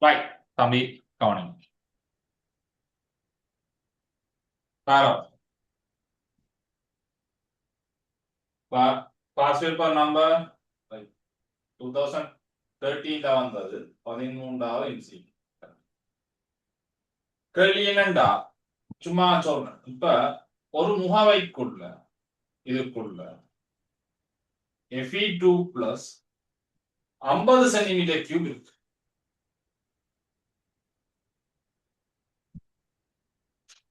Right தம்பி கவனிங்க. Pass paper number 2013 வந்தது 13வது இன்சி. கேள்வி என்னண்டா சும்மா சொல்றேன். இப்ப ஒரு முகவைக்குள்ள இதுக்குள்ள Fe2 பிளஸ் 50 சென்டிமீட்டர் கியூப் இருக்கு.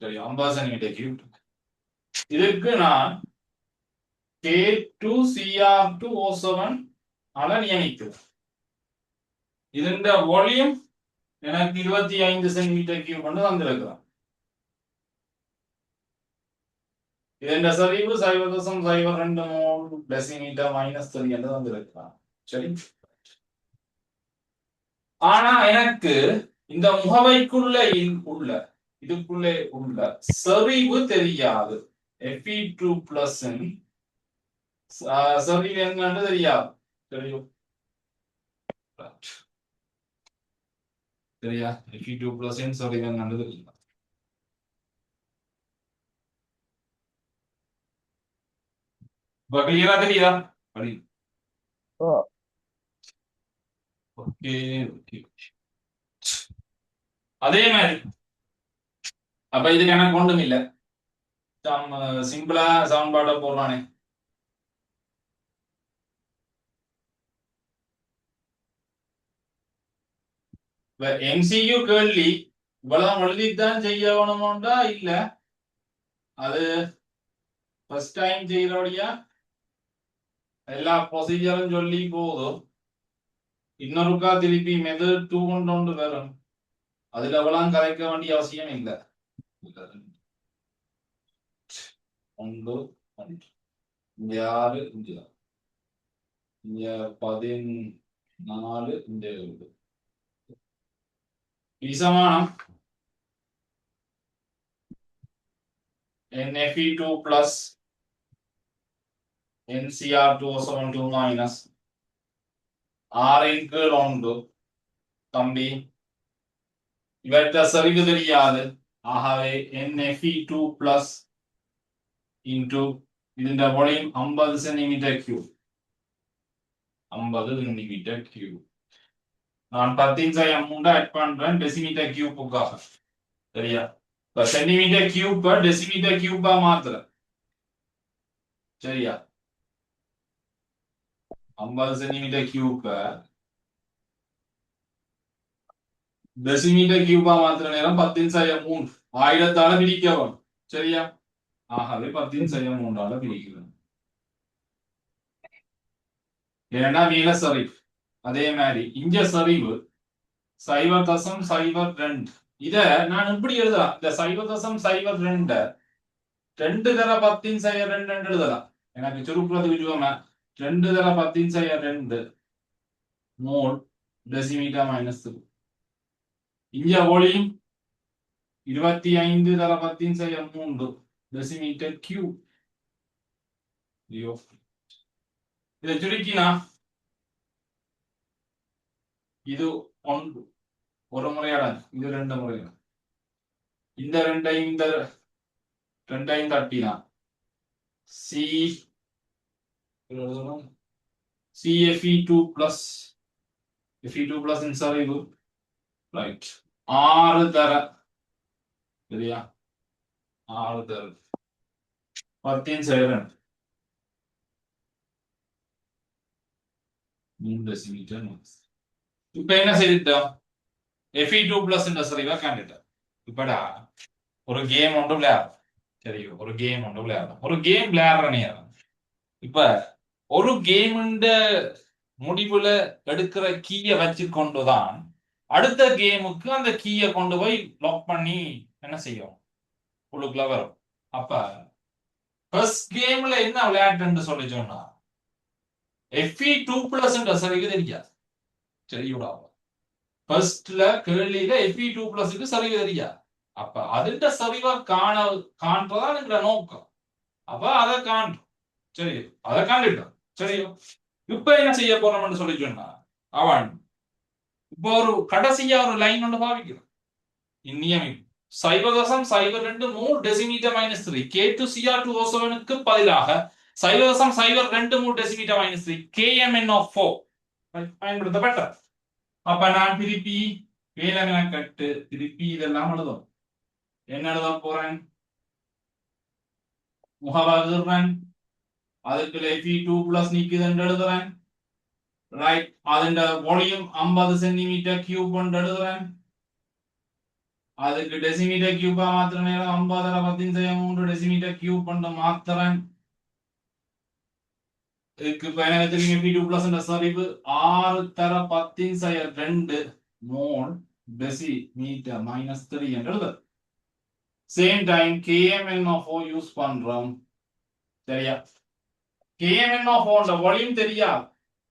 சரி, 50 சென்டிமீட்டர் கியூப் இருக்கு. இதுக்கு நான் K2Cr2O7 ஆல நியமிக்கிறேன். ഇതിന്റെ വോളിയം எனக்கு 25 சென்டிமீட்டர் கியூப் கொண்டு வந்திருக்கிறோம். ഇതിന്റെ சரிவு 0.023 டெசிமீட்டர் -3 என்று வந்திருக்கிறான். சரி, ஆனா எனக்கு இந்த முகவைக்குள்ள உள்ள இதுக்குள்ளே உள்ள சரிவு தெரியாது. Fe2 பிளஸ் சரிவு என்னன்னு தெரியாது. தெரியும் சரியா? Fe2 பிளஸ் சரிவு என்னன்னு தெரியும். இப்ப கிளியரா தெரியுதா? படி. Okay okay. அதே மாதிரி அப்ப இதுக்கு எனக்கு ஒன்றும் இல்லை. சிம்பிளா சமன்பாட போடுறானே. MCQ கேள்வி இவ்வளவு எழுதித்தான் செய்யணும்டா இல்ல அது ஃபர்ஸ்ட் டைம் செய்யறோடியா எல்லா ப்ரொசீஜரும் சொல்லி போதும். இன்னொருக்கா திருப்பி மெத்தட் 2 கொண்டு வரும். அதுல எவ்வளவு கலைக்க வேண்டிய அவசியம் இல்லை. 1 இங்க 6 இங்க 14 இங்க சமானம் Fe2 plus NCr2O7 minus R கீழ் 1 தம்பி இவற்றை சரிவு தெரியாது. ஆகவே Fe2 plus into ഇതിന്റെ volume 50 centimetre cube. 50 centimetre cube. நான் 10 ஆட் பண்றேன் டெசிமீட்டர் கியூபுக்காக. சரியா? இப்ப சென்டிமீட்டர் கியூப் டெசிமீட்டர் கியூபா மாத்துறேன். சரியா? 50 சென்டிமீட்டர் கியூப் டெசிமீட்டர் கியூபா மாத்துற நேரம் 10⁻3 1000ஆல பிரிக்கவும். சரியா? ஆகவே 10⁻3ஆல பிரிக்கிறேன். ஏன்னா நீல சரிவு. அதே மாதிரி இங்க சரிவு 0.02. இத நான் இப்படி எழுதலாம். இந்த 0.02 2 தர 10⁻2 எழுதலாம். எனக்கு சுருக்குறது விடுவோமே 2 தர 10⁻2 மோல் டெசிமீட்டர் -3. இங்க வோலியம் 25 தர 10⁻3 டெசிமீட்டர் கியூப். இதை சுருக்கினா இது 1 ஒரு முறையாடாது, இது 2 முறையா. இந்த ரெண்டையும் தட்டினா Fe2 plus Fe2 plus சரிவு ரைட் 6 தர சரியா 6 தர 10⁻2 3 டெசிமீட்டர். இப்ப என்ன செய்துட்டோம்? Fe2 plus சரிவா கண்டுட்டோம். இப்படா ஒரு கேம் ஒன்று விளையாடும். சரி, ஒரு கேம் ஒன்று விளையாடும். ஒரு கேம் விளையாடுற நேரம் இப்ப ஒரு கேமுண்ட முடிவுல எடுக்கிற கீயை வச்சு கொண்டுதான் அடுத்த கேமுக்கு அந்த கீயை கொண்டு போய் லாக் பண்ணி என்ன செய்யும் உள்ளுக்குள்ள வரும். அப்ப ஃபர்ஸ்ட் கேம்ல என்ன விளையாட்டுன்னு சொல்லி சொன்னா Fe2 plus சரிவு தெரியாது. சரியுடா ஃபர்ஸ்ட்ல கேள்வியில Fe2 plus சரிவு தெரியாது. அப்ப அதுண்ட சரிவா காண்றதா நோக்கம். அப்ப அதை காண்றோம். சரி, அதை காண்டிட்டோம். சரியோ? இப்ப என்ன செய்ய போறோம்னு சொல்லி சொன்னா அவன் இப்போ ஒரு கடைசியா ஒரு லைன் ஒன்று பாவிக்கிறோம் நியமிக்கும் 0.02 டெசிமீட்டர் மைனஸ் 3 K2 Cr2O7க்கு பதிலாக 0.02 டெசிமீட்டர் மைனஸ் 3 KMnO4 பயன்படுத்தப்பட்ட. அப்ப நான் திருப்பி வேலை கட்டு திருப்பி இதெல்லாம் எழுதும். என்ன எழுத போறேன்? முகவகுறேன், அதுக்கு Fe2+ நீக்குதுன்னு எழுதுறேன். ரைட், അതിന്റെ വോളിയം 50 സെന്റിമീറ്റർ ക്യൂബ് കൊണ്ട് எழுதுறேன். அதுக்கு டெசிமீட்டர் கியூபா மாத்திர நேரம் 50 டெசிமீட்டர் கியூப் കൊണ്ട് மாத்திரன். இதுக்கு பயணத்திற்கு Fe2+ என்ற சரிவு 6 × 10⁻2 மோல் டெசிமீட்டர் மைனஸ் 3 என்று எழுது. சேம் டைம் KMnO4 யூஸ் பண்றோம். சரியா? KMnO4 வால்யூம் தெரியாது,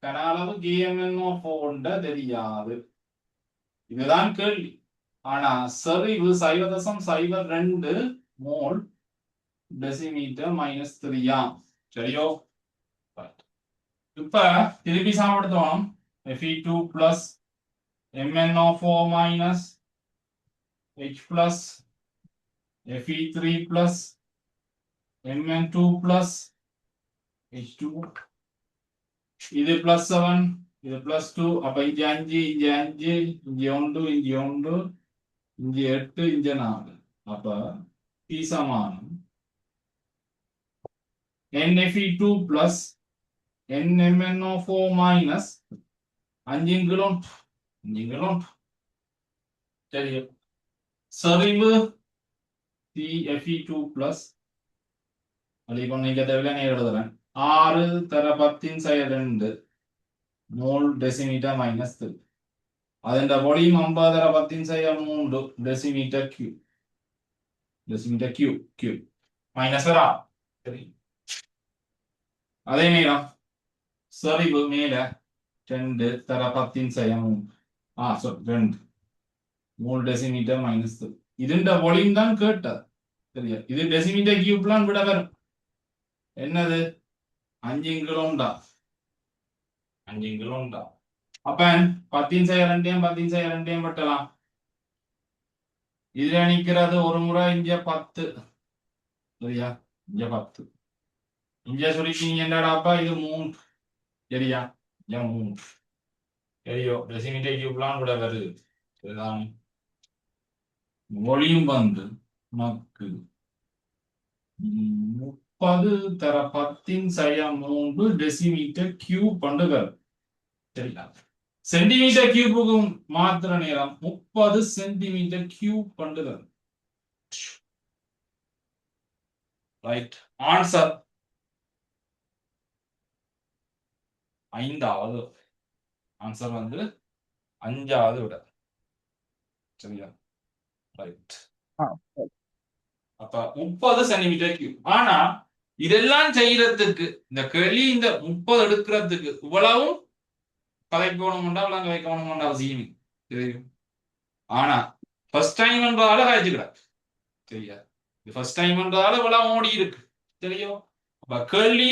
கன அளவு KMnO4 தெரியாது. இதுதான் கேள்வி. ஆனா செறிவு 0.02 மோல் டெசிமீட்டர் மைனஸ் 3 சரியோ? இப்ப திருப்பி சாப்பிடுத்தோம். Fe2+ MnO4 minus H plus Fe3+ Mn2+ H2 இது +7 இது +2 அப்ப இங்க 5 இங்க 5 இங்க 1 இங்க 1 இங்க 8 இங்க 4 அப்ப P சமானம் NFe2+ NMnO4 minus 5 சரி. செறிவு Fe2+ எழுதுறேன் 6 × 10⁻2 டெசிமீட்டர் மைனஸ் 3. അതിന്റെ വോളിയം 50 × 10⁻3 டெசிமீட்டர் கியூப் மைனஸ் வரா. சரி, அதே நேரம் செறிவு மேல 2 × 10⁻3 2 டெசிமீட்டர் மைனஸ் 3. ഇതിന്റെ വോളിയം தான் கேட்டது. சரியா? இது டெசிமீட்டர் கியூப்லாம் விட வரும். என்னது? 5 கிலோண்டா. அப்ப 10⁻2 பட்டலாம். இதுல நிக்கிறது ஒரு முறை இங்க 10. சரியா? இங்க 10 இங்க சொல்லிட்டீங்க என்னடாப்பா இது 3. சரியா? இங்க 3 சரியோ? டெசிமீட்டர் கியூப்லாம் கூட வருது. சரிதான். வால்யூம் வந்து நமக்கு 30 × 10⁻3 டெசிமீட்டர் கியூப் பண்ணுங்க. சரிங்களா? சென்டிமீட்டர் கியூபுக்கும் மாத்திர நேரம் 30 சென்டிமீட்டர் கியூப் பண்ணுங்க. ரைட், ஆன்சர் 5வது. ஆன்சர் வந்து 5வது விட. சரியா? ரைட். அப்ப 30 சென்டிமீட்டர் கியூப். ஆனா இதெல்லாம் செய்யறதுக்கு இந்த கேள்வி இந்த 30 எடுக்கிறதுக்கு இவ்வளவும் கதைக்கணும்டா இவ்வளவு வைக்கணும்டா அவசியம் தெரியும். ஆனா ஃபர்ஸ்ட் டைம் என்றால காய்ச்சிக்கிறார். சரியா? ஃபர்ஸ்ட் டைம் என்றால இவ்வளவு ஓடி இருக்கு. தெரியும்? அப்ப கேள்வி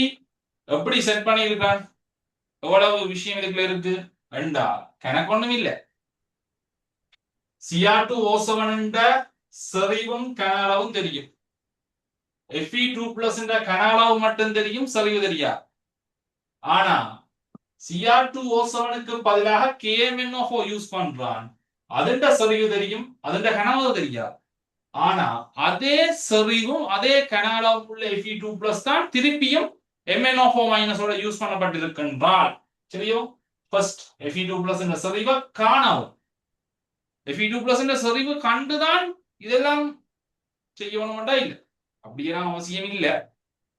எப்படி செட் பண்ணியிருக்கான், எவ்வளவு விஷயம் இதுக்குள்ள இருக்கு ரெண்டா கணக்கு ஒண்ணும் இல்ல. Cr2O7 செறிவும் கன அளவும் தெரியும். Fe2+ கன அளவு மட்டும் தெரியும், செறிவு தெரியா. ஆனா Cr2O7க்கு பதிலாக KMnO4 யூஸ் பண்றான். அதுண்ட செறிவு தெரியும், அதுண்ட கன அளவு தெரியா. ஆனா அதே செறிவும் அதே கன அளவு உள்ள Fe2+ தான் திருப்பியும் MnO4- ஓட யூஸ் பண்ணப்பட்டிருக்கின்றால். சரியோ? ஃபர்ஸ்ட் Fe2+ என்ற செறிவை காணவும். Fe2+ என்ற செறிவு கண்டுதான் இதெல்லாம் செய்யணும்டா இல்ல, அப்படியெல்லாம் அவசியம் இல்ல.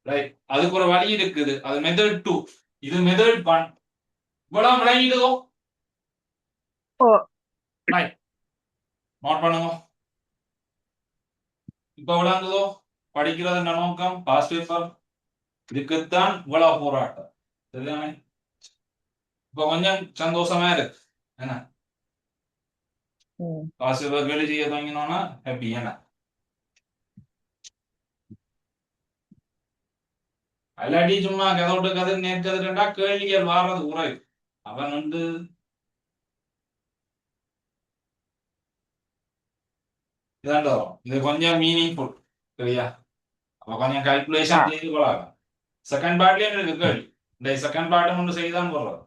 ரைட், அதுக்கு ஒரு வழி இருக்குது. அது மெத்தட் 2, இது மெத்தட் 1. இவ்வளவு விளங்கிடுதோ? ரைட், நோட் பண்ணுங்க. இப்ப விளங்குதோ படிக்கிறது நோக்கம்? பாஸ்ட் பேப்பர் இதுக்குத்தான் இவ்வளவு போராட்டம். சரிதானே? இப்ப கொஞ்சம் சந்தோஷமா இருக்கு. என்ன பாஸ்ட் பேப்பர் கேள்வி செய்ய தொடங்கினோம்னா ஹாப்பி. என்ன அல்லாட்டி சும்மா கதவுட்டு கதை, நேற்று கேள்விகள் வாரது குறைவு. அவன் வந்து ഇതുണ്ടോ ഇത് കൊഞ്ചം മീനിങ് சரியா அப்ப கொஞ்சம் கால்குலேஷன் செய்து கொள்ளலாம் செகண்ட் பார்ட்லயே இருக்கு கேள்வி இந்த செகண்ட் பார்ட் ஒன்று செய்தான் போடுறோம்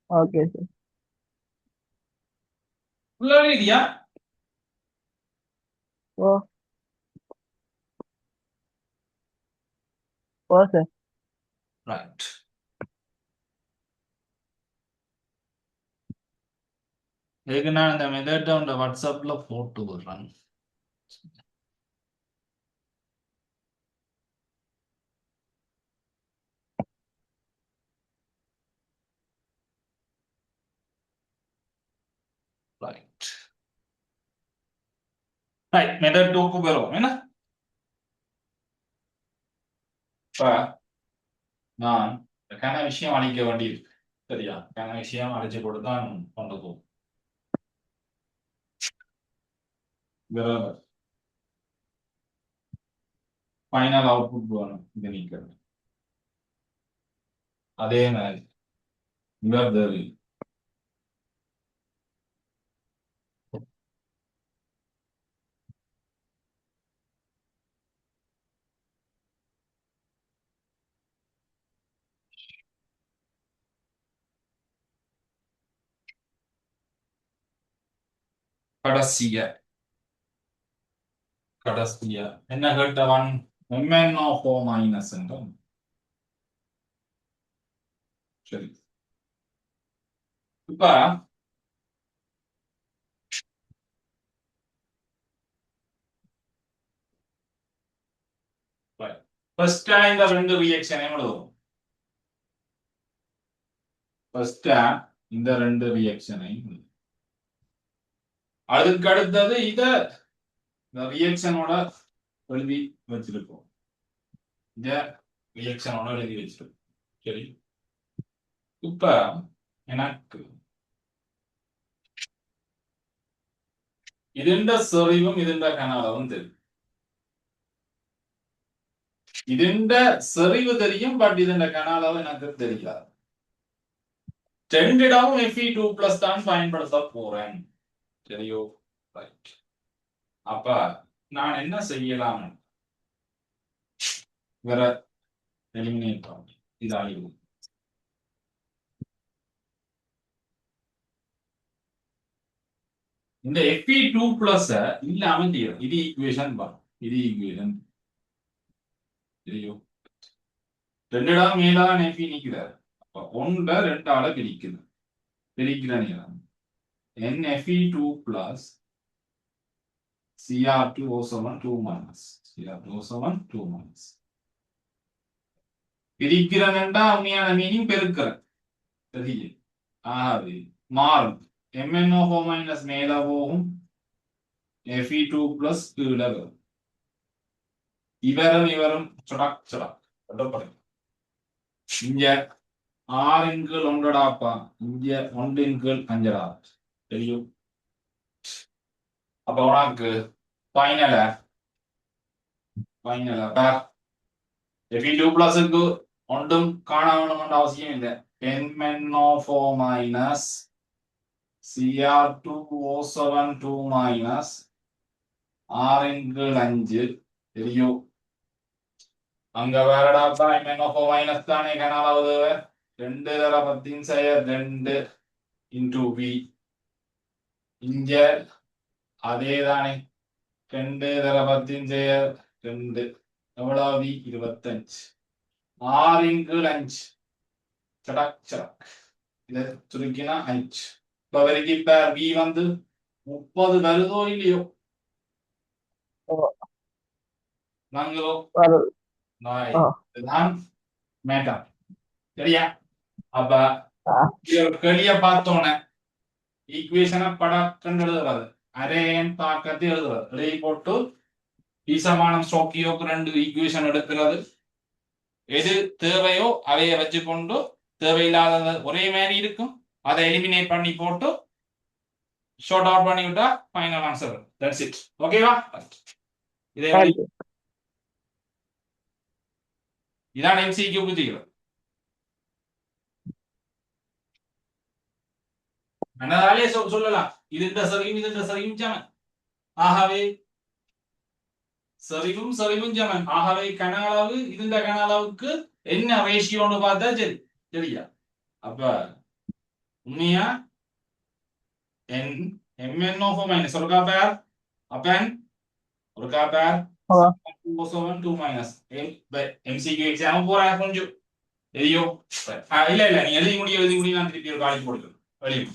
ஓகே சார். ஃபுல்லாவே இல்லையா ஓ ஓ சார். ரைட் இதுக்கு நான் இந்த மெத்தட் உங்க வாட்ஸ்அப்ல போட்டு விடுறேன் ரைட் ரைட் மெத்தட் 2க்கு போறோம் என்ன இப்ப நான் கன விஷயம் அழிக்க வேண்டியிருக்கு சரியா கன விஷயம் அழிச்சு கொடுத்தான் கொண்டு போகும் ஃபைனல் அவுட்புட் வேணும் இது நீக்கிறது அதே மாதிரி இவர் கடைசியா கடைசியா என்ன கேட்டவன் MnO4 மைனஸ் என்றும் சரி இப்ப ஃபர்ஸ்டா இந்த ரெண்டு ரியாக்ஷனையும் எழுதுவோம் ஃபர்ஸ்டா இந்த ரெண்டு ரியாக்ஷனையும் அதுக்கு அடுத்தது இத இந்த ரியாக்ஷனோட எழுதி வச்சிருக்கோம் இந்த ரியாக்ஷனோட எழுதி வச்சிருக்கோம் சரி இப்ப எனக்கு ഇതിന്റെ സെറിവും ഇതിന്റെ കനാളവും തരും ഇതിന്റെ സെറിവ് தெரியும் பட் ഇതിന്റെ கனாலவு எனக்கு தெரியாது ரெண்டிடமும் Fe2+ தான் பயன்படுத்த போறேன் சரியோ ரைட் அப்ப நான் என்ன செய்யலாம் வேற எலிமினேட் பண்ணி இதாகிடும் இந்த Fe2+ இல்லாம செய்யணும் இது ஈக்குவேஷன் பா இது ஈக்குவேஷன் சரியோ ரெண்டிடம் மேலான Fe நீக்கிறார் அப்ப ஒன்றை ரெண்டால பிரிக்குது பிரிக்கிற நேரம் NFe2+ Cr2O7 2 minus Cr2O7 2 minus பிரிக்கிறனண்டா உண்மையான மீனிங் பெருக்கிறேன் சரியே ஆகவே மாறும் MnO4 மைனஸ் மேல போகும் Fe2+ கீழே வரும் இவரும் சொடாக் சொடாக் இங்க 6 கீழ் 1 இங்க 1 கீழ் 5 தெரியும் அப்ப உனக்கு ஃபைனலா Fe2+க்கு ஒன்றும் காண வேணும்ன்ற அவசியம் இல்லை MnO4 மைனஸ் Cr2O7 2 மைனஸ் 6 தெரியும் அங்க வேறடாப்பா MnO4 மைனஸ் தானே கனாலாவது 2 தர 10 செய்ய 2 இன்டூ V இங்க அதே தானே 2 தர 10 செய்ய 2 எவ்வளவு V 25 6 சடக் இதை சுருக்கினா 5 இப்ப வரைக்கும் இப்ப V வந்து 30 வருதோ இல்லையோ நாங்களோ இதுதான் மேட்டர் சரியா அப்ப ஒரு கேள்விய பார்த்தோன்னே ஈக்குவேஷனை படக்கண்டு எழுதுறது அரேன் தாக்கத்தை எழுதுறது எழுதி போட்டு பி சமானம் ஸ்டோக்கியோக்கு 2 ஈக்குவேஷன் எடுக்கிறது எது தேவையோ அவைய வச்சுக்கொண்டு தேவையில்லாத ஒரே மாதிரி இருக்கும் அதை எலிமினேட் பண்ணி போட்டு ஷார்ட் அவுட் பண்ணி விட்டா ஃபைனல் ஆன்சர் தட்ஸ் இட் ஓகேவா இதே மாதிரி Okay. இதான் எம்சிக்யூ புரிஞ்சுக்கிறது மனதாலே சொல்லலாம் இது இந்த சரியும் இது இந்த சரியும் சமன் ஆகவே சரிவும் சரிவும் சமன் ஆகவே கன அளவு இந்த கன அளவுக்கு என்ன ரேஷியோன்னு பார்த்தா சரி சரியா அப்ப உண்மையா என் mn of minus ஒரு பேர் அப்பன் ஒரு பேர் Oh, 2 minus MCQ எக்ஸாம் போறா கொஞ்சம் எதையோ இல்ல இல்ல நீ எழுதி முடிய நான் திருப்பி ஒரு காலேஜ் போடுறேன் வெளியே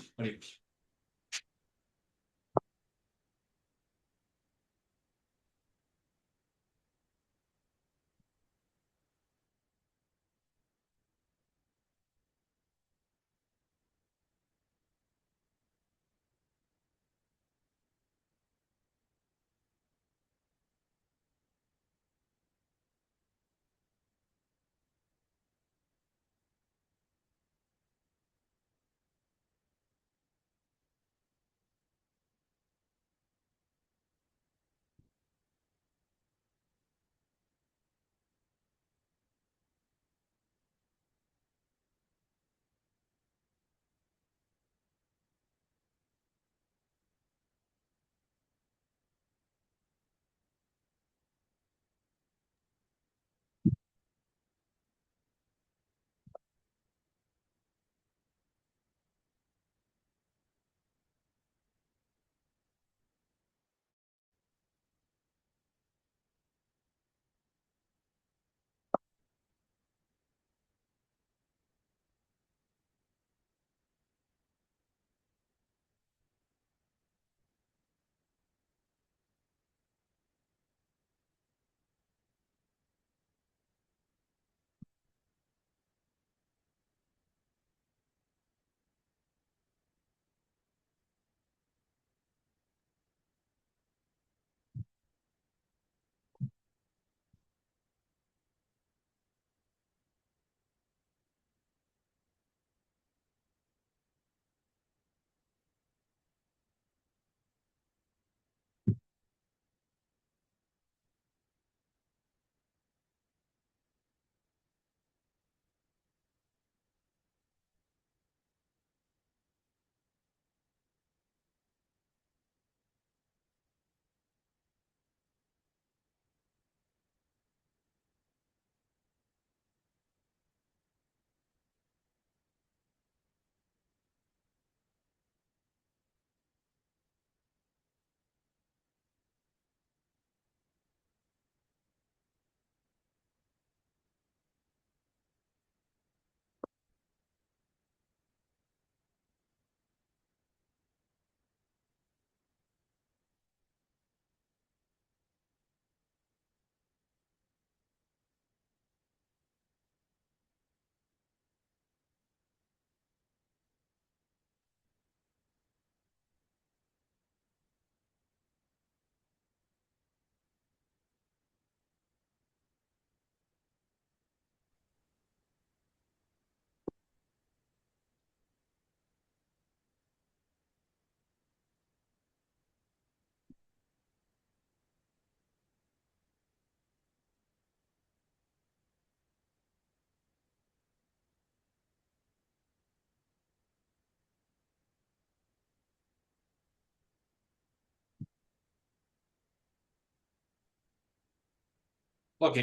ஓகே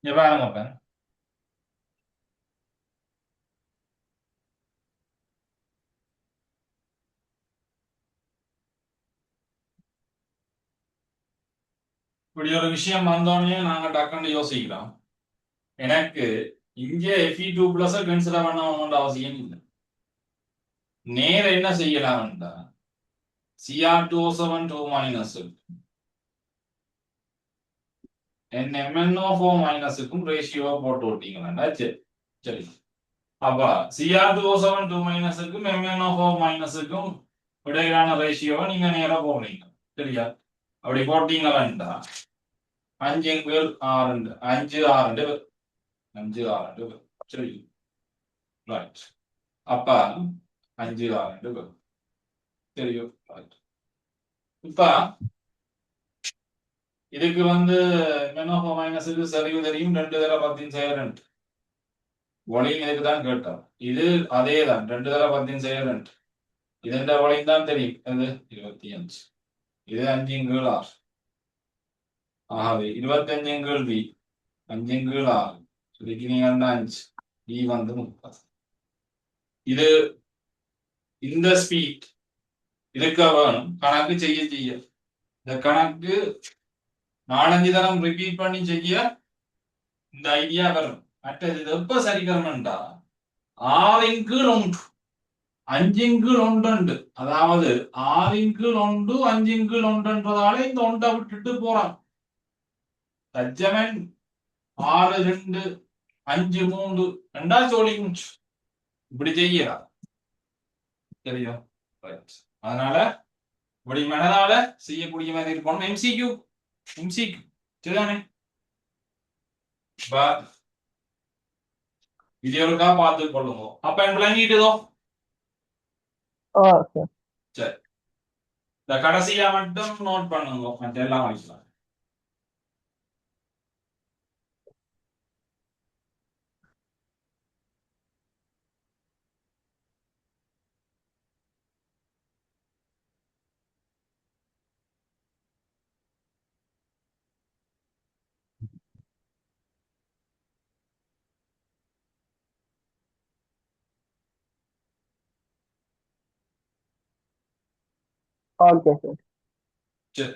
பாருங்க அப்ப இப்படி ஒரு விஷயம் வந்தோடனே நாங்க டக்குன்னு யோசிக்கிறோம் எனக்கு இங்க Fe2 பிளஸ் கன்சிடர் பண்ண அவசியம் இல்லை நேர என்ன செய்யலாம்டா Cr2O7 2 மைனஸ் MnO4 மைனஸுக்கும் ரேஷியோவை போட்டு விட்டீங்களா சரி சரி அப்ப CR2O7 2 மைனஸுக்கும் MnO4 மைனஸுக்கும் இடையிலான ரேஷியோவை நீங்க நேரா போடுறீங்க. சரியா? அப்படி போட்டீங்களா 5 5 6 5 6 சரி ரைட். அப்ப 5 6 தெரியும். இப்ப இதுக்கு MnO4 மைனஸுக்கு சரிவு தெரியும் 2 தடவை 10 செய்ய 2 ஒளியும் இதுக்கு தான் கேட்டோம். இது அதே தான் 2 தடவை 10 செய்ய 2 ഇതിന്റെ വോളിയം தான் தெரியும். அது 25. இது 5 கீழ் 6. ஆகவே 25 கீழ் V 5 கீழ் 6. இதுக்கு நீங்க 5 V 30. இது இந்த ஸ்பீட் இதுக்கு வேணும் கணக்கு செய்ய செய்ய இந்த கணக்கு 4-5 தரம் ரிப்பீட் பண்ணி செய்ய இந்த ஐடியா வரும். மற்றது இது எப்ப சரி வரணும்டா 6 கீழ் 1 5 கீழ் 1 அதாவது 6 கீழ் 1 5 கீழ் 1ன்றதால இந்த 1 விட்டுட்டு போறான். தஜ்ஜமன் 6 2 5 3 ரெண்டா ஜோடி இப்படி செய்யலாம். சரியா? அதனால இப்படி மனதால செய்யக்கூடிய மாதிரி இருக்கணும். MCQ சரிதானே? வீடியோக்கா பார்த்து கொள்ளுங்க. அப்ப விளங்கிட்டுதோ? ஓகே. சரி, இந்த கடைசியா மட்டும் நோட் பண்ணுங்க, மற்ற எல்லாம் வாங்கிக்கலாம். Okay sir. சரி,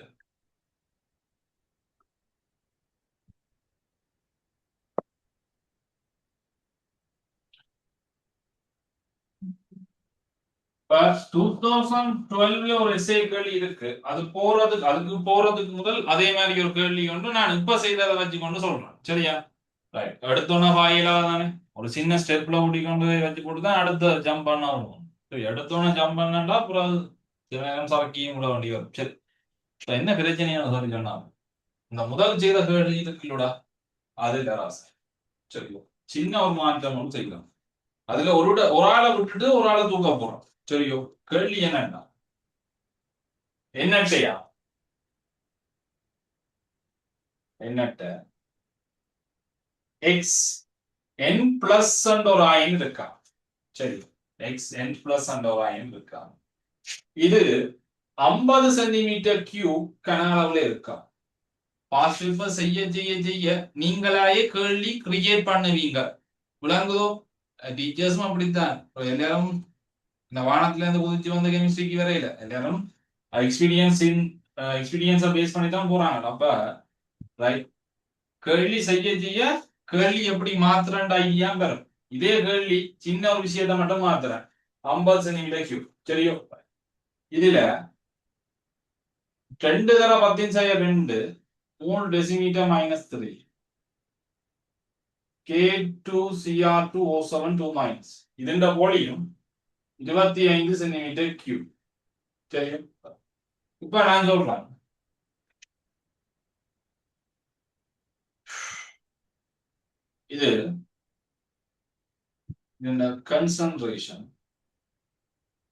இப்ப 2012ல ஒரு எஸ்ஏ கேள்வி இருக்கு. அதுக்கு போறதுக்கு முதல் அதே மாதிரி ஒரு கேள்வி கொண்டு நான் இப்ப செய்ததை வச்சு கொண்டு சொல்றேன். சரியா? ரைட். எடுத்தோன்னா வாயிலா தானே ஒரு சின்ன ஸ்டெப்ல ஓடி கொண்டு வச்சு போட்டு தான் அடுத்த ஜம்ப் பண்ண வரும். சரி, எடுத்தோன்னே ஜம்ப் பண்ணா அப்புறம் சில நேரம் சரக்கியும் விட வேண்டி வரும். சரி, என்ன பிரச்சனையான சொல்லி சொன்னா இந்த முதல் செய்த கேள்வி இருக்குல்லடா அது ராசை. சரியோ, சின்ன ஒரு மாற்றம் ஒன்று செய்யலாம். அதுல ஒரு ஆளை விட்டுட்டு ஒரு ஆளை தூக்க போறோம். சரியோ, கேள்வி என்னன்னா என்னட்டையா என்னட்ட எக்ஸ் என் பிளஸ் ஒரு ஆயின் இருக்கா. சரி, எக்ஸ் என் பிளஸ் ஒரு ஆயின் இருக்கா. இது 50 சென்டிமீட்டர் கியூப் கன அளவுல இருக்கா. பாசிட்டிவ் செய்ய செய்ய செய்ய நீங்களாயே கேள்வி கிரியேட் பண்ணுவீங்க. விளங்குதோ? டீச்சர்ஸும் அப்படித்தான். எல்லாரும் இந்த வானத்துல இருந்து குதிச்சு வந்த கெமிஸ்ட்ரிக்கு வரையில எல்லாரும் எக்ஸ்பீரியன்ஸை பேஸ் பண்ணி தான் போறாங்க. அப்ப ரைட், கேள்வி செய்ய செய்ய கேள்வி எப்படி மாத்துறேன் ஐடியா வரும். இதே கேள்வி சின்ன ஒரு விஷயத்த மட்டும் மாத்துறேன். 50 சென்டிமீட்டர் கியூப். சரியோ, இதுல 2 தர 10 2 3 டெசிமீட்டர் -3 K2Cr2O7 2 மைனஸ் ഇതിന്റെ വോളിയം 25 സെന്റിമീറ്റർ ക്യൂബ്. சரி, இப்ப நான் சொல்றேன் இது இந்த கன்சன்ட்ரேஷன்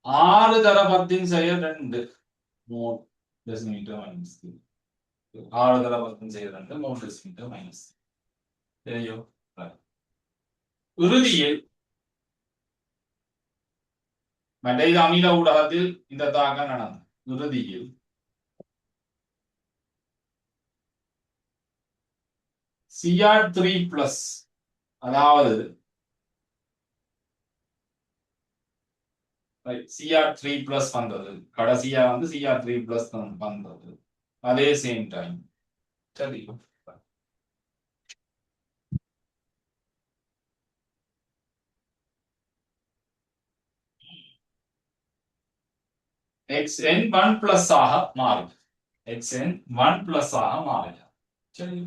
6 தர 10 2 3 டெசிமீட்டர் -3 6 தர 10 2 3 டெசிமீட்டர் -3. சரியோ, இறுதியில் மற்ற அமில ஊடகத்தில் இந்த தாக்கம் நடந்தது. இறுதியில் Cr3+, அதாவது Cr3+ வந்தது. கடைசியா Cr3+ வந்தது. அதே சேம் டைம். சரி, xn 1+ ஆக மாறுது. xn 1+ ஆக மாறுது. சரி,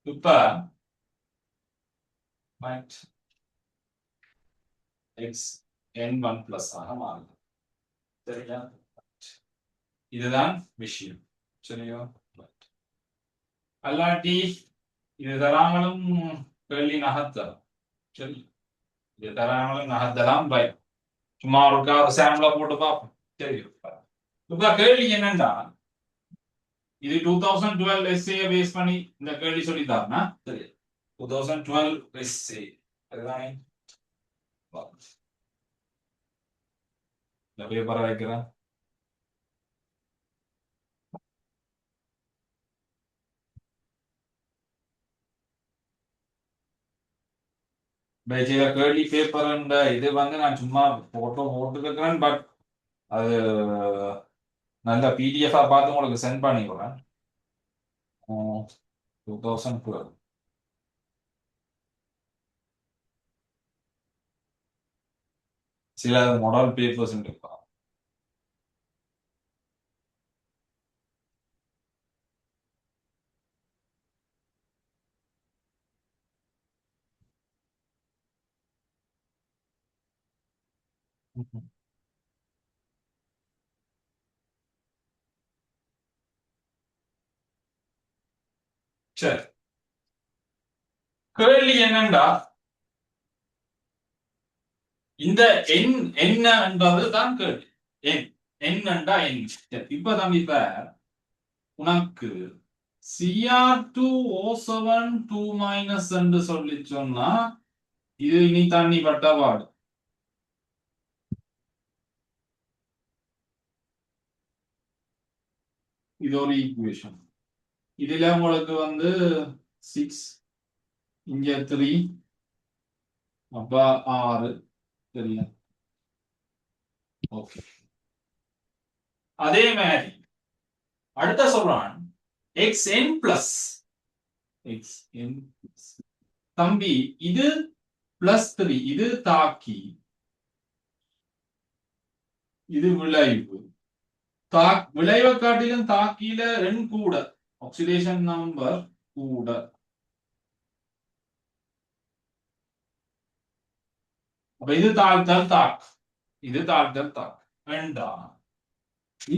இப்ப எக்ஸ் என் ஒன் பிளஸ் ஆக மாறுது. சரியா? இதுதான் விஷயம். சரியோ? அல்லாட்டி இது தராமலும் கேள்வி நகர்த்தலாம். சரி, இது தராமலும் நகர்த்தலாம். பை சும்மா ஒரு சாம்பிளா போட்டு பார்ப்போம். சரி, இப்ப கேள்வி என்னன்னா, இது 2012 எஸ்ஏ பேஸ் பண்ணி இந்த கேள்வி சொல்லித்தாருன்னா, சரி 2012 எஸ்ஏ அதுதானே இந்த பேப்பரை வைக்கிறேன். செய்த கேள்வி பேப்பர் இது வந்து நான் சும்மா போட்டோ போட்டுருக்கிறேன். பட் அது நல்ல பிடிஎஃபா பார்த்து உங்களுக்கு சென்ட் பண்ணிடுறேன். 2012 சில மாடல் பேப்பர்ஸ் இருக்கா. சரி, கேள்வி என்னண்டா, இந்த எண் என்னன்றது தான் கேள்வி. எண் என்னண்டா எண். இப்ப தம்பி இப்ப உனக்கு Cr2O7 2- என்று சொல்லி சொன்னா இது இனி தண்ணி பட்டபாடு. இது ஒரு ஈக்குவேஷன். இதுல உங்களுக்கு வந்து 6 இங்க 3 அப்ப 6 சரியா? ஓகே. அதே மாதிரி அடுத்த சொல்றான் xn பிளஸ் xn தம்பி இது +3 இது தாக்கி இது விளைவு. விளைவை காட்டிலும் தாக்கியில எண் கூட, ஆக்சிடேஷன் நம்பர் கூட. அப்ப இது தாழ்த்தல் தாக்கு, இது தாழ்த்தல் தாக்கு. வேண்டா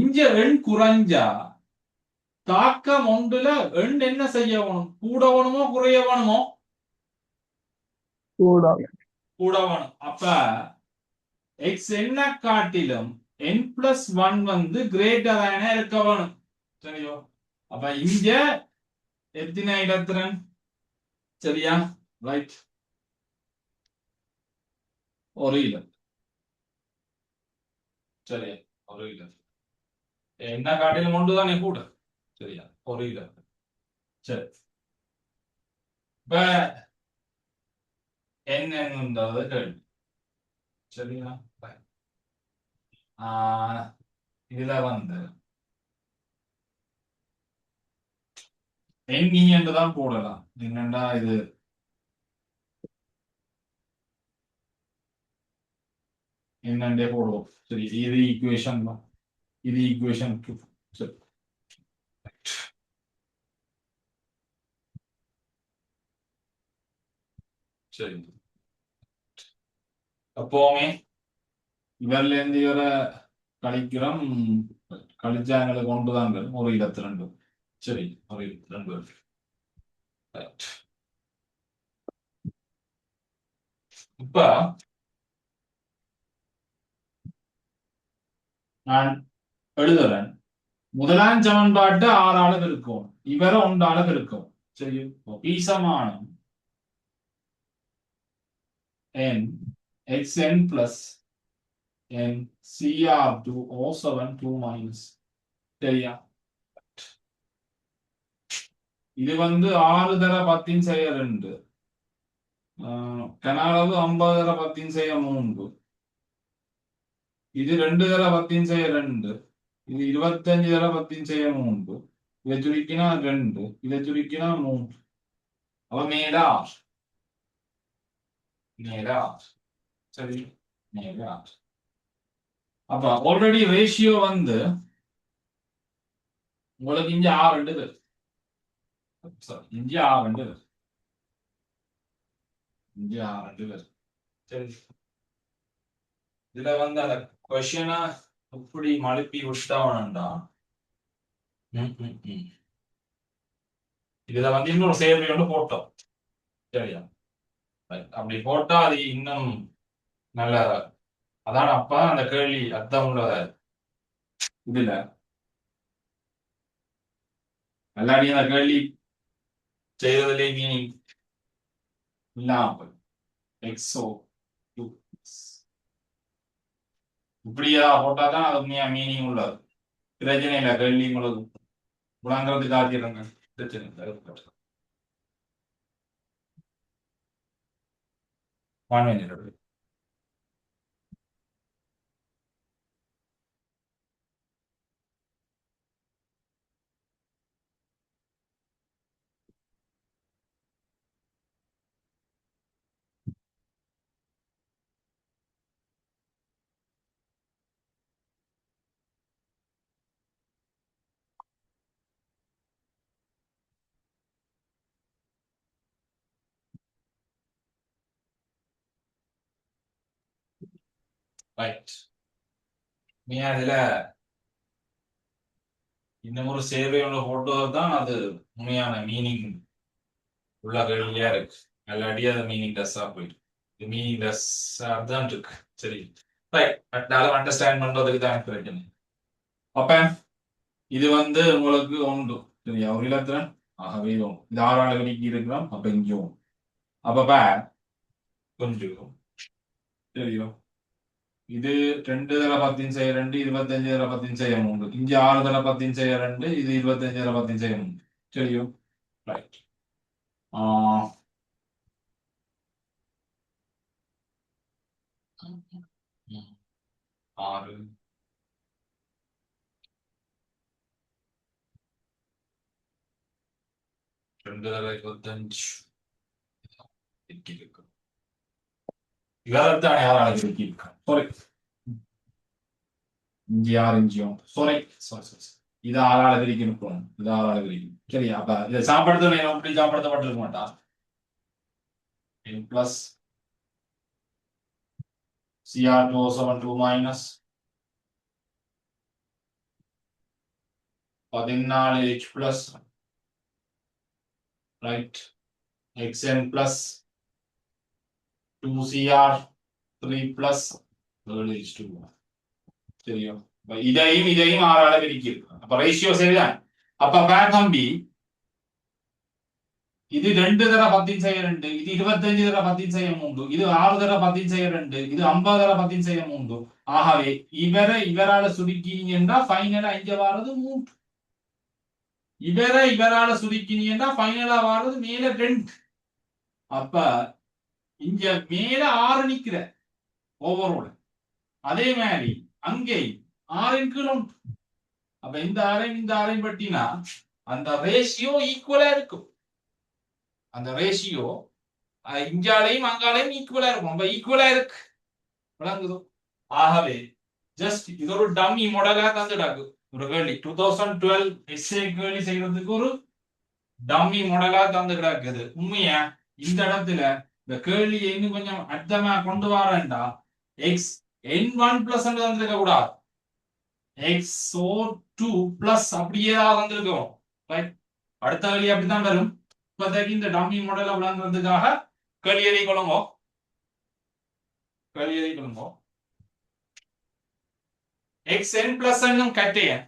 இங்க எண் குறைஞ்சா தாக்கம் ஒன்றுல எண் என்ன செய்ய வேணும்? கூட வேணுமோ குறைய வேணுமோ? கூட வேணும். அப்ப எக்ஸ் என்ன காட்டிலும் n+1 வந்து கிரேட்டர் இருக்க வேணும். சரியோ? அப்ப இங்க எத்தனை இடத்திறன்? சரியா? ரைட், ஒரு இடம். சரியா? ஒரு இடம். என்ன காட்டிலும் ஒன்றுதானே கூட. சரியா? ஒரு இடம். சரி, இப்ப என்னன்றது கேள்வி. சரியா? இதுல வந்து எண்ணி என்றுதான் போடலாம். என்னண்டா இது என்னண்டே போடுவோம். சரி, இது ஈக்குவேஷன் தான். இது ஈக்குவேஷன் 2. சரி, சரி. அப்போவுமே இவர்ல இருந்து இவரை கழிக்கிறோம். கழிச்சா எங்களுக்கு ஒன்றுதான் வரும். ஒரு 22. சரி, ஒரு 22. இப்ப நான் எழுதுறேன். முதலாம் சமன்பாட்டு 6 இருக்கும், இவரை 1 இருக்கும். சரி, ஈசமானம் n xn plus n Cr2O7 2-. சரியா? இது வந்து 6 தர 10 செய்ய 2, கனாளவு 50 தர 10 செய்ய 3, இது 2 தர 10 செய்ய 2, இது 25 தர 10 செய்ய 3, இதை சுருக்கினா 2, இதை சுருக்கினா 3. அப்ப மேல 6, மேல 6. சரி, மேல 6. அப்ப ஆல்ரெடி ரேஷியோ வந்து உங்களுக்கு இங்க 6 வருது. இங்க 6 வருது. இங்க 6 வருது. சரி, இதுல வந்து அந்த கொஸ்டினை எப்படி மழுப்பி விட்டாவணும்டா இதுல வந்து இன்னொரு சேர்வை ஒன்று போட்டோம். சரியா? அப்படி போட்டா அது இன்னும் நல்ல அதான் அப்ப அந்த கேள்வி அர்த்தம் உள்ளத இதுல எல்லாரையும் அந்த கேள்வி செய்யறதுலே மீனிங் இல்லாம எக்ஸோ இப்படியா போட்டா தான் அது உண்மையா மீனிங் உள்ளது. பிரச்சனை இல்லை, கேள்வி உங்களுக்கு விளங்குறதுக்கு ஆகிடுங்க. பிரச்சனை இல்லை. வான்வேன் ரைட். நீ அதுல இன்னும் ஒரு சேவை ஒன்று போட்டது தான் அது உண்மையான மீனிங் உள்ள கேள்வியா இருக்கு. இல்லாட்டி அது மீனிங் லெஸ்ஸா போயிட்டு இது மீனிங் லெஸ்ஸா தான் இருக்கு. சரி, ரைட். அதனால அண்டர்ஸ்டாண்ட் பண்றதுக்கு தான் எனக்கு பிரச்சனை. அப்ப இது வந்து உங்களுக்கு உண்டு. சரியா? ஒரு இலத்திரன் ஆகவே இது ஆறாள் வெளிக்கு இருக்கிறோம். அப்ப இங்கேயும் அப்ப கொஞ்சம் தெரியும். இது 2 தர 10 செய்ய 2, 25 தர 10 செய்ய 3. இங்க 6 தர 10 செய்ய 2, இது 25 தர 10 செய்ய 3. சரியோ? ரைட். ஆறு 2 தர 25 இருக்கு. இவரத்தான் யாராலும் இருக்கு. சாரி, இஞ்சி 6 இஞ்சியும் சாரி சாரி சாரி இது 6 பிரிக்கணும். இது 6 பிரிக்கணும். சரியா? அப்ப இதை சாப்பிடுறது எப்படி சாப்பிடுத்தப்பட்டிருக்க மாட்டான். Plus CR2 minus 14H plus right XN plus 2CR3 plus 3H2. தெரியும். இதையும் 6 பிரிக்கும். அப்ப ரேஷியோ சரிதான். அப்ப பேக்கம்பி இது 2 தர 10 செய்ய 2, இது 25 தர 10 செய்ய 3, இது 6 தர 10 செய்ய 2, இது 50 தர 10 செய்ய 3. ஆகவே இவரால சுருக்கினீங்கன்னா ஃபைனலா இங்க வாரது 3. இவரால சுருக்கினீங்கன்னா ஃபைனலா வாரது மேல 2. அப்ப இங்க மேல 6 நிக்கிற ஓவரோட அதே மாதிரி அங்கே 6 கீழே. அப்ப இந்த ஆரையும் பட்டினா அந்த ரேஷியோ ஈக்குவலா இருக்கும். அந்த ரேஷியோ இங்காலையும் அங்காலையும் ஈக்குவலா இருக்கும். அப்ப ஈக்குவலா இருக்கு. விளங்குதோ? ஆகவே ஜஸ்ட் இது ஒரு டம்மி மாடலா தந்துடாக்கு. ஒரு கேள்வி 2012 எஸ்ஏ கேள்வி செய்யறதுக்கு ஒரு டம்மி மாடலா தந்து கிடக்குது. உண்மையா இந்த இடத்துல இந்த கேள்வியை இன்னும் கொஞ்சம் அர்த்தமா கொண்டு வரேன்டா எக்ஸ் n1 பிளஸ் தந்திருக்க கூடாது. XO2 பிளஸ் அப்படியே வந்திருக்கும். ரைட். அடுத்த கேள்வி அப்படித்தான் வரும். இப்போதைக்கு இந்த டம்மி மாடலை விளங்குறதுக்காக கேள்வி எழுதி கொள்ளுங்க. xn plus என்னும் கட்டையன்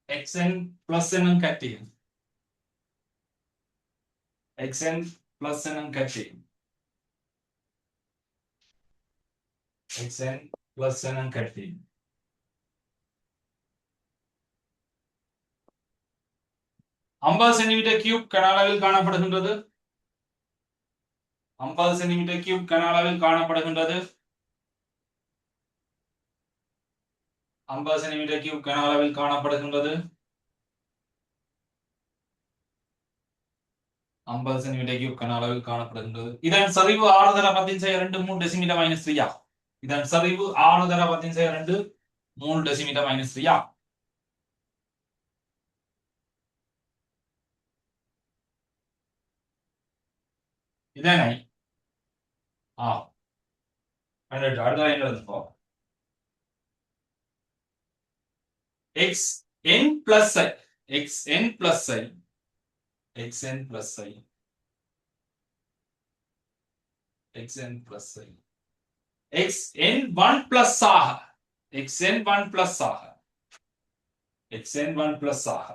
xn plus என்னும் கட்டையன் xn plus என்னும் கட்டையன் xn plus என்னும் கட்டையன் 50 சென்டிமீட்டர் கியூப் கன அளவில் காணப்படுகின்றது. 50 சென்டிமீட்டர் கியூப் கன அளவில் காணப்படுகின்றது. 50 சென்டிமீட்டர் கியூப் கன அளவில் காணப்படுகின்றது. 50 சென்டிமீட்டர் கியூப் கன அளவில் காணப்படுகின்றது. இதன் சரிவு 6 தர 10 செய்ய 2 3 டெசிமீட்டர் மைனஸ் 3. இதன் சரிவு 6 தர 10 செய்ய 2 3 டெசிமீட்டர் மைனஸ் 3. இதானே? அடுத்த லைன்ல இருப்போம் எக்ஸ் என் பிளஸ் ஐ எக்ஸ் என் பிளஸ் ஐ எக்ஸ் என் பிளஸ் ஐ எக்ஸ் என் பிளஸ் ஐ எக்ஸ் என் ஒன் பிளஸ் ஆக எக்ஸ் என் ஒன் பிளஸ் ஆக எக்ஸ் என் ஒன் பிளஸ் ஆக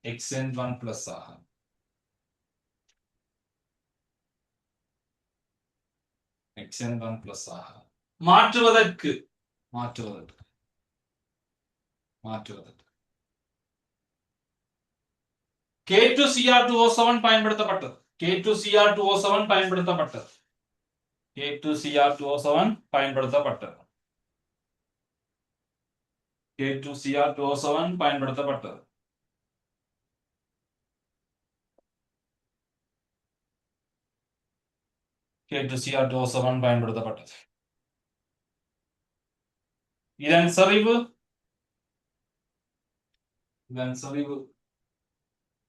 எக்ஸ் என் ஒன் பிளஸ் ஆக எக்ஸ் என் ஒன் பிளஸ் ஆக மாற்றுவதற்கு மாற்றுவதற்கு மாற்றுவதற்கு K2Cr2O7 பயன்படுத்தப்பட்டது K2Cr2O7 பயன்படுத்தப்பட்டது K2Cr2O7 பயன்படுத்தப்பட்டது K2Cr2O7 பயன்படுத்தப்பட்டது K2Cr2O7 பயன்படுத்தப்பட்டது இதன் செறிவு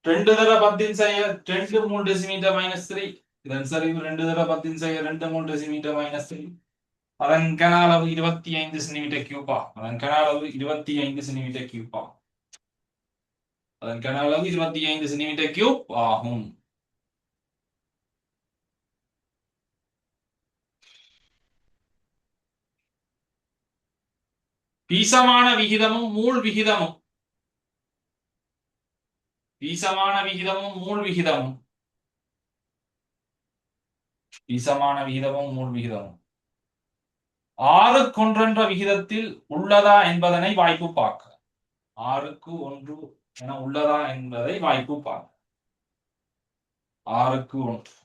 2 தர 10 செய்ய 2 3 டெசிமீட்டர் மைனஸ் 3 இதன் சரிவு 2 தர 10 செய்ய 2 3 டெசிமீட்டர் மைனஸ் 3 அதன் கன அளவு 25 சென்டிமீட்டர் கியூபா அதன் கன அளவு 25 சென்டிமீட்டர் கியூபா அதன் கன அளவு 25 சென்டிமீட்டர் கியூப் ஆகும் பீசமான விகிதமும் மூல் விகிதமும் பீசமான விகிதமும் மூல் விகிதமும் பீசமான விகிதமும் மூல் விகிதமும் 6:1 விகிதத்தில் உள்ளதா என்பதனை வாய்ப்பு பார்க்க 6:1 என உள்ளதா என்பதை வாய்ப்பு பார்க்க 6:1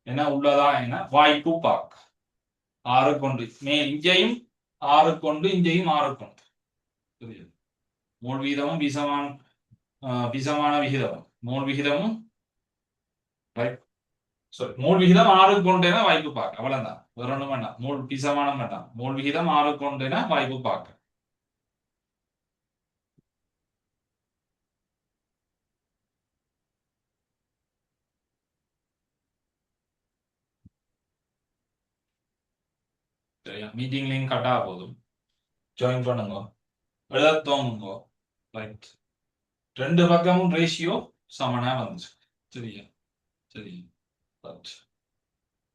என உள்ளதா என வாய்ப்பு பார்க்க 6:1 மேல் இங்கேயும் 6:1 இங்கேயும் 6:1 புரியுது மூல் விகிதமும் பீசமான விகிதமும் மூல் விகிதமும் மூல் விகிதம் 6:1 என வாய்ப்பு பார்க்க அவ்வளவுதான் வேற ஒண்ணும் வேண்டாம் மூல் பீசமான வேண்டாம் மூல் விகிதம் 6:1 என வாய்ப்பு பார்க்க சரியா மீட்டிங் லிங்க் கட்டா போதும் ஜாயின் பண்ணுங்க எழுத தோங்குங்க ரைட் 2 பக்கமும் ரேஷியோ சமனா வந்துச்சு சரியா சரி ரைட்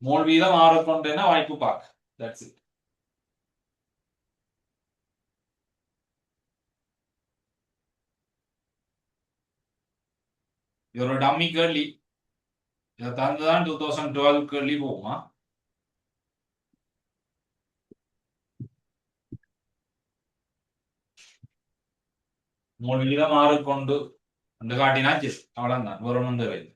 மூல் வீதம் 6:1 என வாய்ப்பு பார்க்க தட்ஸ் இட் இது ஒரு டம்மி கேள்வி இதை தந்துதான் 2012 கேள்வி போகுமா மூல் விகிதம் 6:1 காட்டினாச்சு அவ்வளவுதான் வேற ஒன்றும் தேவையில்லை